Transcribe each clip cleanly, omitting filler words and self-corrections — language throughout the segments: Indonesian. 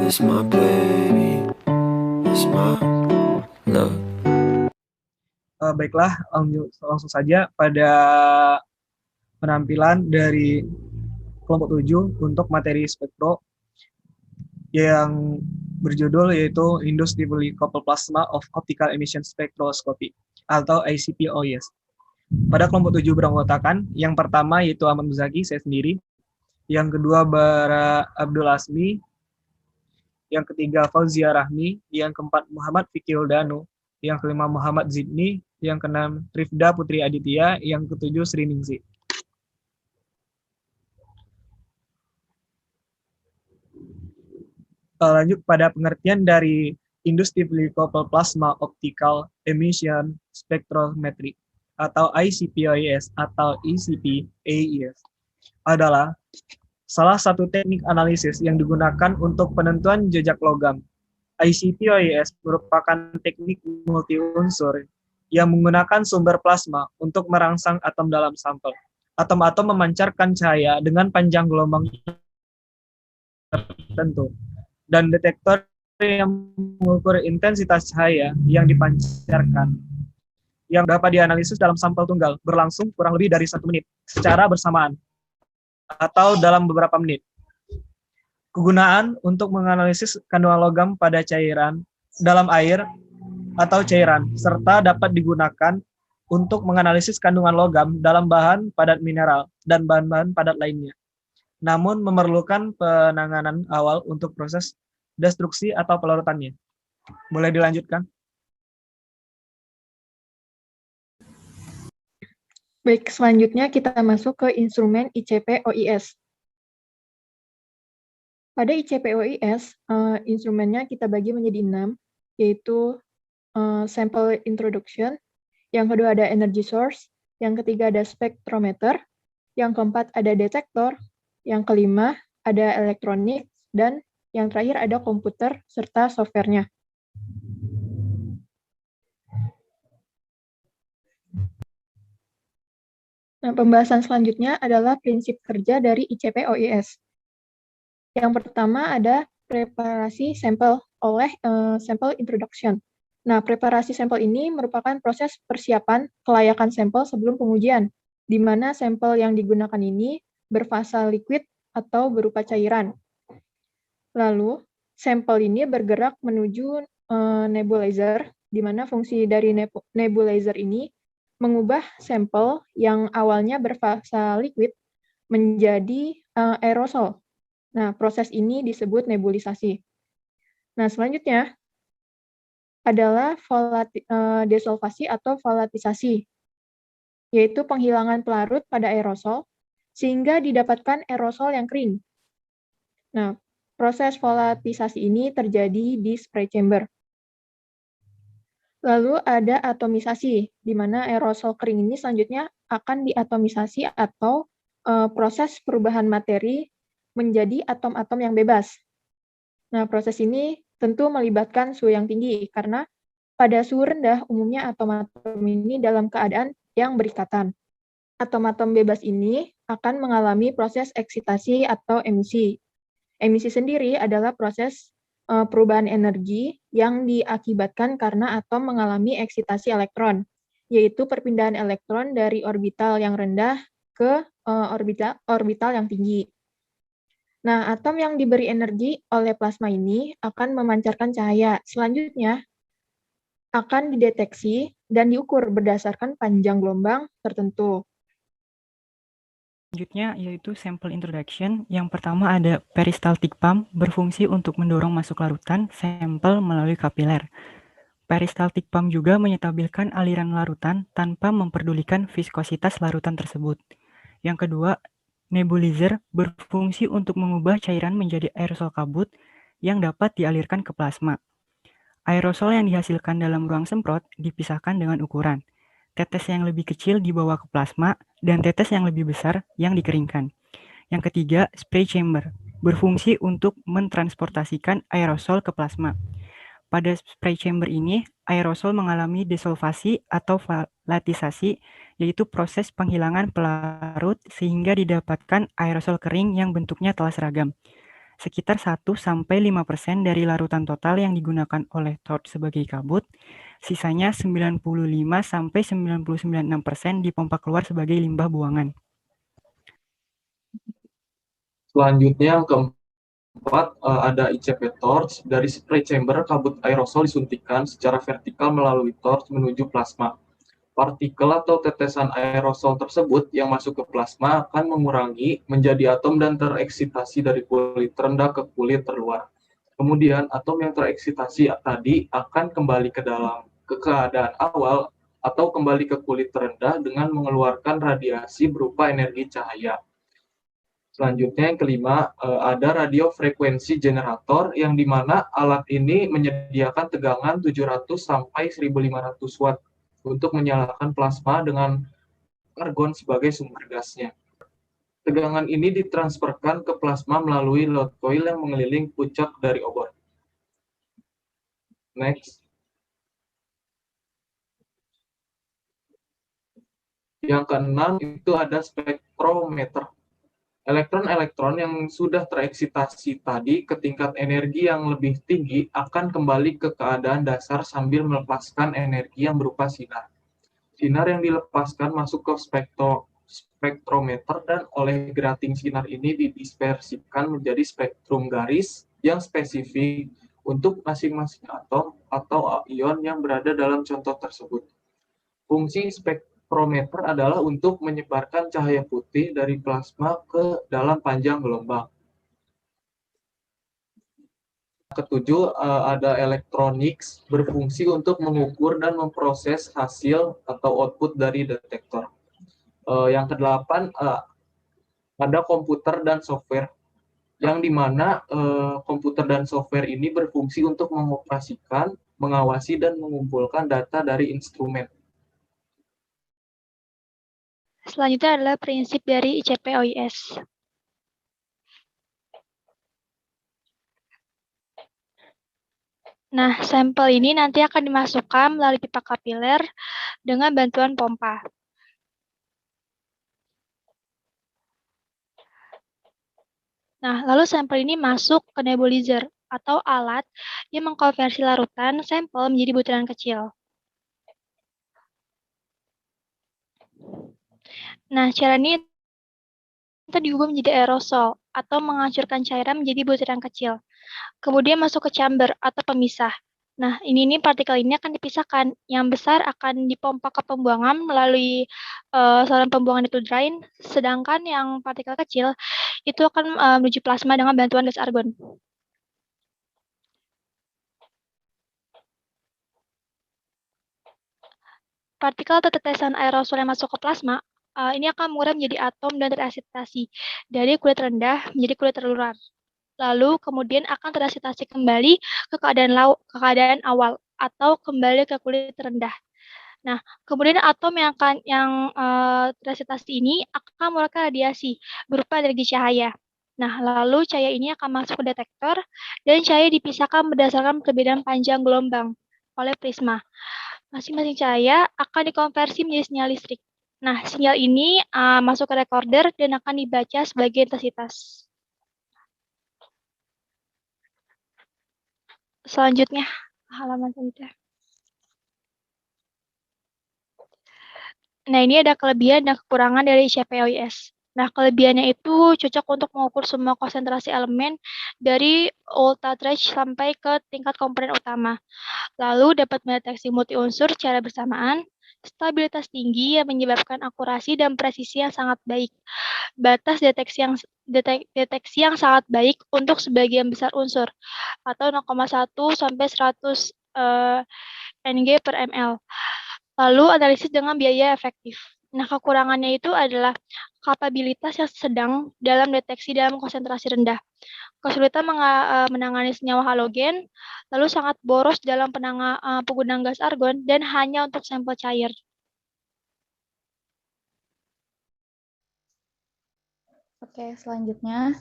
It's my baby, it's my love. Baiklah, langsung saja pada penampilan dari kelompok 7 untuk materi spektro yang berjudul yaitu Inductively Coupled Plasma of Optical Emission Spectroscopy atau ICP-OES. Pada kelompok 7 beranggotakan, yang pertama yaitu Ahmad Muzaki, saya sendiri, yang kedua Bara Abdul Asmi, yang ketiga Fauzia Rahmi, yang keempat Muhammad Fikil Danu, yang kelima Muhammad Zidni, yang keenam Rifda Putri Aditya, yang ketujuh Sri Ningsi. Lanjut pada pengertian dari Inductively Coupled Plasma Optical Emission Spectrometry atau ICP-OES atau ECP-AES adalah salah satu teknik analisis yang digunakan untuk penentuan jejak logam. ICP-OES merupakan teknik multi-unsur yang menggunakan sumber plasma untuk merangsang atom dalam sampel. Atom-atom memancarkan cahaya dengan panjang gelombang tertentu, dan detektor yang mengukur intensitas cahaya yang dipancarkan yang dapat dianalisis dalam sampel tunggal berlangsung kurang lebih dari 1 menit secara bersamaan atau dalam beberapa menit. Kegunaan untuk menganalisis kandungan logam pada cairan dalam air atau cairan, serta dapat digunakan untuk menganalisis kandungan logam dalam bahan padat mineral dan bahan-bahan padat lainnya. Namun memerlukan penanganan awal untuk proses destruksi atau pelarutannya. Boleh dilanjutkan? Baik, selanjutnya kita masuk ke instrumen ICP-OES. Pada ICP-OES, instrumennya kita bagi menjadi 6, yaitu sample introduction, yang kedua ada energy source, yang ketiga ada spectrometer, yang keempat ada detektor, yang kelima ada elektronik, dan yang terakhir ada komputer serta softwarenya. Nah, pembahasan selanjutnya adalah prinsip kerja dari ICP-OES. Yang pertama ada preparasi sampel oleh sample introduction. Nah, preparasi sampel ini merupakan proses persiapan kelayakan sampel sebelum pengujian, di mana sampel yang digunakan ini berfasa liquid atau berupa cairan. Lalu, sampel ini bergerak menuju nebulizer, di mana fungsi dari nebulizer ini mengubah sampel yang awalnya berfasa liquid menjadi aerosol. Nah, proses ini disebut nebulisasi. Nah, selanjutnya adalah desolvasi atau volatisasi, yaitu penghilangan pelarut pada aerosol sehingga didapatkan aerosol yang kering. Nah, proses volatisasi ini terjadi di spray chamber. Lalu ada atomisasi, di mana aerosol kering ini selanjutnya akan diatomisasi atau proses perubahan materi menjadi atom-atom yang bebas. Nah, proses ini tentu melibatkan suhu yang tinggi, karena pada suhu rendah umumnya atom-atom ini dalam keadaan yang berikatan. Atom-atom bebas ini akan mengalami proses eksitasi atau emisi. Emisi sendiri adalah proses perubahan energi yang diakibatkan karena atom mengalami eksitasi elektron, yaitu perpindahan elektron dari orbital yang rendah ke orbital yang tinggi. Nah, atom yang diberi energi oleh plasma ini akan memancarkan cahaya. Selanjutnya, akan dideteksi dan diukur berdasarkan panjang gelombang tertentu. Selanjutnya yaitu sample introduction. Yang pertama ada peristaltic pump, berfungsi untuk mendorong masuk larutan sampel melalui kapiler. Peristaltic pump juga menyetabilkan aliran larutan tanpa memperdulikan viskositas larutan tersebut. Yang kedua, nebulizer berfungsi untuk mengubah cairan menjadi aerosol kabut yang dapat dialirkan ke plasma. Aerosol yang dihasilkan dalam ruang semprot dipisahkan dengan ukuran. Tetes yang lebih kecil dibawa ke plasma, dan tetes yang lebih besar yang dikeringkan. Yang ketiga, spray chamber, berfungsi untuk mentransportasikan aerosol ke plasma. Pada spray chamber ini, aerosol mengalami desolvasi atau volatisasi, yaitu proses penghilangan pelarut sehingga didapatkan aerosol kering yang bentuknya telah seragam. sekitar 1-5% dari larutan total yang digunakan oleh torch sebagai kabut, sisanya 95-99,6% dipompa keluar sebagai limbah buangan. Selanjutnya yang keempat, ada ICP torch. Dari spray chamber, kabut aerosol disuntikan secara vertikal melalui torch menuju plasma. Partikel atau tetesan aerosol tersebut yang masuk ke plasma akan mengurangi menjadi atom dan tereksitasi dari kulit terendah ke kulit terluar. Kemudian atom yang tereksitasi tadi akan kembali ke keadaan awal atau kembali ke kulit terendah dengan mengeluarkan radiasi berupa energi cahaya. Selanjutnya yang kelima, ada radio frekuensi generator yang dimana alat ini menyediakan tegangan 700 sampai 1500 watt untuk menyalakan plasma dengan argon sebagai sumber gasnya. Tegangan ini ditransferkan ke plasma melalui load coil yang mengelilingi puncak dari obor. Next. Yang keenam itu ada spektrometer. Elektron-elektron yang sudah tereksitasi tadi ke tingkat energi yang lebih tinggi akan kembali ke keadaan dasar sambil melepaskan energi yang berupa sinar. Sinar yang dilepaskan masuk ke spektrometer dan oleh grating sinar ini didispersikan menjadi spektrum garis yang spesifik untuk masing-masing atom atau ion yang berada dalam contoh tersebut. Fungsi spektrometer adalah untuk menyebarkan cahaya putih dari plasma ke dalam panjang gelombang. Ketujuh, ada electronics berfungsi untuk mengukur dan memproses hasil atau output dari detektor. Yang kedelapan, ada komputer dan software, yang dimana komputer dan software ini berfungsi untuk mengoperasikan, mengawasi, dan mengumpulkan data dari instrumen. Selanjutnya adalah prinsip dari ICP OIS. Nah, sampel ini nanti akan dimasukkan melalui pipa kapiler dengan bantuan pompa. Nah, lalu sampel ini masuk ke nebulizer atau alat yang mengkonversi larutan sampel menjadi butiran kecil. Nah, cara ini diubah menjadi aerosol atau menghancurkan cairan menjadi butiran kecil. Kemudian masuk ke chamber atau pemisah. Nah, ini partikel ini akan dipisahkan. Yang besar akan dipompa ke pembuangan melalui saluran pembuangan itu drain, sedangkan yang partikel kecil itu akan menuju plasma dengan bantuan gas argon. Partikel atau tetesan aerosol yang masuk ke plasma ini akan mengurai menjadi atom dan tereksitasi dari kulit rendah menjadi kulit terluar. Lalu kemudian akan tereksitasi kembali ke keadaan awal atau kembali ke kulit rendah. Nah, kemudian atom yang tereksitasi ini akan mengeluarkan radiasi berupa energi cahaya. Nah, lalu cahaya ini akan masuk ke detektor dan cahaya dipisahkan berdasarkan perbedaan panjang gelombang oleh prisma. Masing-masing cahaya akan dikonversi menjadi sinyal listrik. Nah, sinyal ini masuk ke recorder dan akan dibaca sebagai intensitas. Selanjutnya, halaman selanjutnya. Nah, ini ada kelebihan dan kekurangan dari ICP OIS. Nah, kelebihannya itu cocok untuk mengukur semua konsentrasi elemen dari voltage sampai ke tingkat komponen utama. Lalu dapat mendeteksi multi unsur secara bersamaan, stabilitas tinggi yang menyebabkan akurasi dan presisi yang sangat baik. Batas deteksi yang sangat baik untuk sebagian besar unsur atau 0,1 sampai 100 Ng per ml. Lalu analisis dengan biaya efektif. Nah, kekurangannya itu adalah kapabilitas yang sedang dalam deteksi dalam konsentrasi rendah, kesulitan menangani senyawa halogen, lalu sangat boros dalam penggunaan gas argon, dan hanya untuk sampel cair. Oke, selanjutnya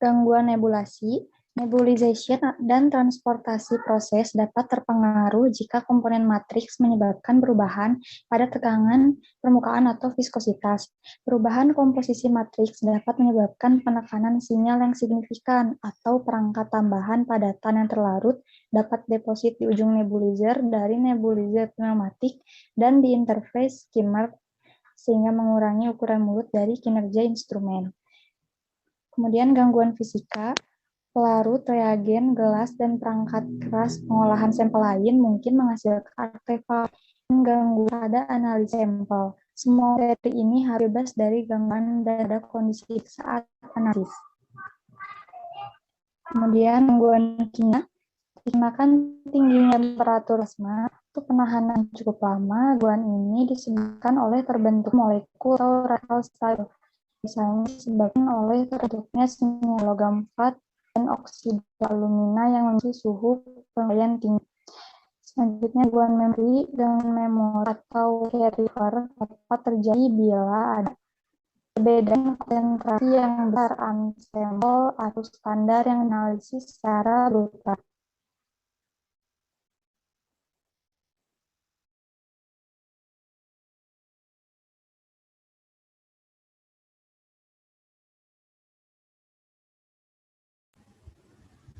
gangguan nebulasi. Nebulization dan transportasi proses dapat terpengaruh jika komponen matriks menyebabkan perubahan pada tegangan permukaan atau viskositas. Perubahan komposisi matriks dapat menyebabkan penekanan sinyal yang signifikan atau perangkat tambahan padatan yang terlarut dapat deposit di ujung nebulizer dari nebulizer pneumatik dan di interface skimmer sehingga mengurangi ukuran mulut dari kinerja instrumen. Kemudian gangguan fisika. Pelarut, reagen, gelas, dan perangkat keras pengolahan sampel lain mungkin menghasilkan artefak dan gangguan pada analisis sampel. Semua materi ini harus bebas dari gangguan pada kondisi saat analisis. Kemudian gangguan kimia, dikarenakan tingginya temperatur plasma untuk penahanan cukup lama, gangguan ini disebabkan oleh terbentuk molekul atau radikal stabil. Misalnya disebabkan oleh terbentuknya senyawa logam fat dan oksida alumina yang memiliki suhu pengendalian tinggi. Selanjutnya, gangguan memori dan memori atau carryover dapat terjadi bila ada perbedaan konsentrasi yang besar antara sampel atau standar yang analisis secara brutal.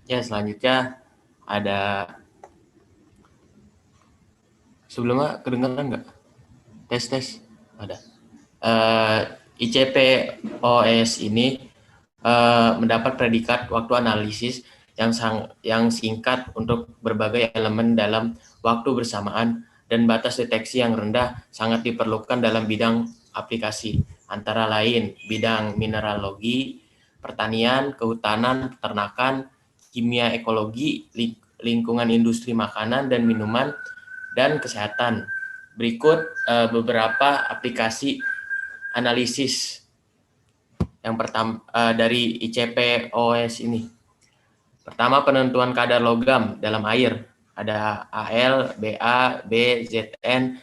Ya, selanjutnya ada sebelumnya kedengaran nggak? Tes. Ada. ICP-OS ini mendapat predikat waktu analisis yang singkat untuk berbagai elemen dalam waktu bersamaan dan batas deteksi yang rendah sangat diperlukan dalam bidang aplikasi, antara lain bidang mineralogi, pertanian, kehutanan, peternakan, kimia ekologi, lingkungan industri makanan dan minuman, dan kesehatan. Berikut beberapa aplikasi analisis yang pertama dari ICP-OS ini. Pertama, penentuan kadar logam dalam air. Ada Al, Ba, B, Zn,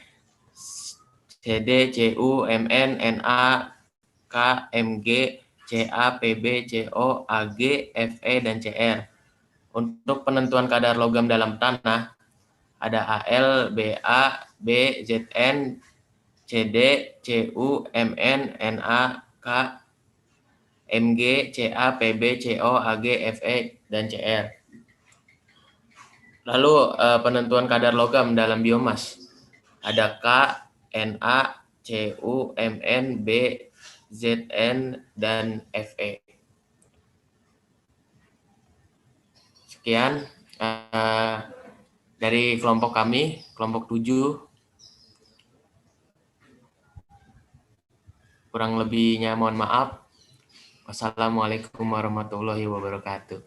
Cd, Cu, Mn, Na, K, Mg, Ca, Pb, Co, Ag, Fe, dan Cr. Untuk penentuan kadar logam dalam tanah, ada Al, Ba, B, Zn, Cd, Cu, Mn, Na, K, Mg, Ca, Pb, Co, Ag, Fe, dan Cr. Lalu penentuan kadar logam dalam biomas. Ada K, Na, Cu, Mn, B, Zn, dan Fe. Sekian dari kelompok kami, kelompok 7. Kurang lebihnya mohon maaf. Wassalamualaikum warahmatullahi wabarakatuh.